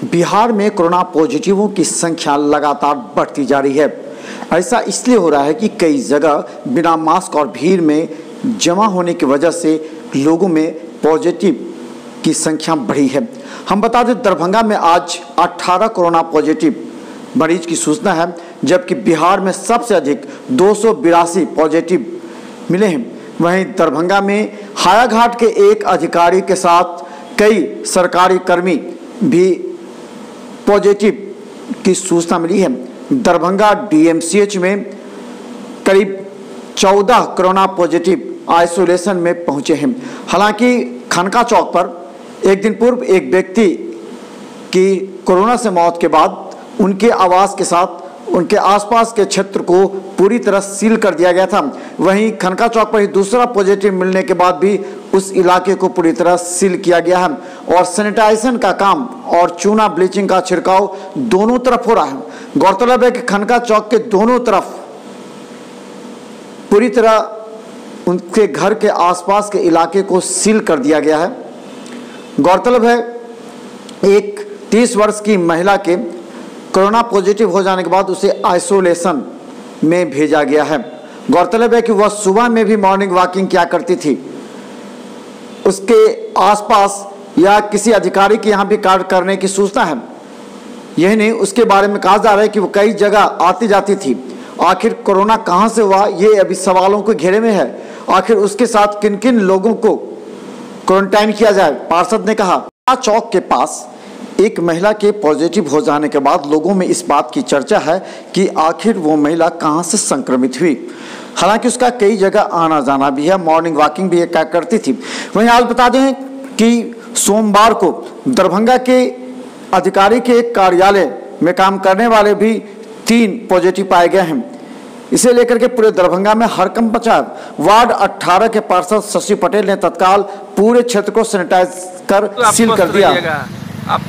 बिहार में कोरोना पॉजिटिवों की संख्या लगातार बढ़ती जा रही है। ऐसा इसलिए हो रहा है कि कई जगह बिना मास्क और भीड़ में जमा होने की वजह से लोगों में पॉजिटिव की संख्या बढ़ी है। हम बता दें, दरभंगा में आज 18 कोरोना पॉजिटिव मरीज की सूचना है, जबकि बिहार में सबसे अधिक 282 पॉजिटिव मिले हैं। वहीं दरभंगा में हायाघाट के एक अधिकारी के साथ कई सरकारी कर्मी भी पॉजिटिव की सूचना मिली है। दरभंगा डीएमसीएच में करीब 14 कोरोना पॉजिटिव आइसोलेशन में पहुंचे हैं। हालांकि खनका चौक पर एक दिन पूर्व एक व्यक्ति की कोरोना से मौत के बाद उनके आवास के साथ उनके आसपास के क्षेत्र को पूरी तरह सील कर दिया गया था। वहीं खनका चौक पर ही दूसरा पॉजिटिव मिलने के बाद भी उस इलाके को पूरी तरह सील किया गया है और सैनिटाइजेशन का काम और चूना ब्लीचिंग का छिड़काव दोनों तरफ हो रहा है। गौरतलब है कि खनका चौक के दोनों तरफ पूरी तरह उनके घर के आसपास के इलाके को सील कर दिया गया है। गौरतलब है, एक 30 वर्ष की महिला के कोरोना पॉजिटिव हो जाने के बाद उसे आइसोलेशन में भेजा गया है। गौरतलब है कि वह सुबह में भी मॉर्निंग वॉकिंग किया करती थी। उसके आसपास या किसी अधिकारी के यहाँ भी कार्य करने की सूचना है। यही नहीं, उसके बारे में कहा जा रहा है कि वो कई जगह आती जाती थी। आखिर कोरोना कहाँ से हुआ, ये अभी सवालों के घेरे में है। आखिर उसके साथ किन किन लोगों को क्वारंटाइन किया जाए। पार्षद ने कहा, चौक के पास एक महिला के पॉजिटिव हो जाने के बाद लोगों में इस बात की चर्चा है कि आखिर वो महिला कहां से संक्रमित हुई। हालांकि उसका कई जगह आना जाना भी है, मॉर्निंग वॉकिंग भी क्या करती थी। वहीं आज बता दें कि सोमवार को दरभंगा के अधिकारी के कार्यालय में काम करने वाले भी 3 पॉजिटिव पाए गए हैं। इसे लेकर के पूरे दरभंगा में हड़कंप मचा है। वार्ड 18 के पार्षद शशि पटेल ने तत्काल पूरे क्षेत्र को सैनिटाइज कर सील कर दिया। आप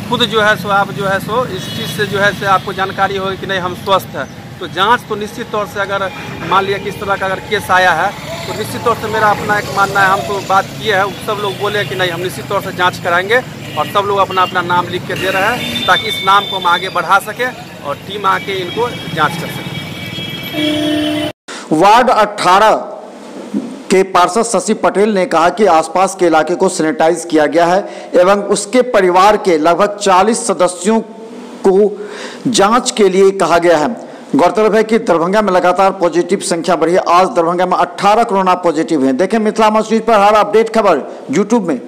खुद जो है सो आप जो है सो इस चीज़ से जो है से आपको जानकारी होगी कि नहीं हम स्वस्थ हैं, तो जांच तो निश्चित तौर से अगर मान लिया कि इस तरह का अगर केस आया है तो निश्चित तौर से मेरा अपना एक मानना है, हम तो बात किए हैं, सब लोग बोले कि नहीं हम निश्चित तौर से जांच कराएंगे और सब लोग अपना अपना नाम लिख के दे रहे हैं ताकि इस नाम को हम आगे बढ़ा सकें और टीम आके इनको जाँच कर सके। वार्ड 18 के पार्षद शशि पटेल ने कहा कि आसपास के इलाके को सैनिटाइज किया गया है एवं उसके परिवार के लगभग 40 सदस्यों को जांच के लिए कहा गया है। गौरतलब है कि दरभंगा में लगातार पॉजिटिव संख्या बढ़ी है। आज दरभंगा में 18 कोरोना पॉजिटिव हैं। देखें मिथिला न्यूज़ पर हर अपडेट खबर यूट्यूब में।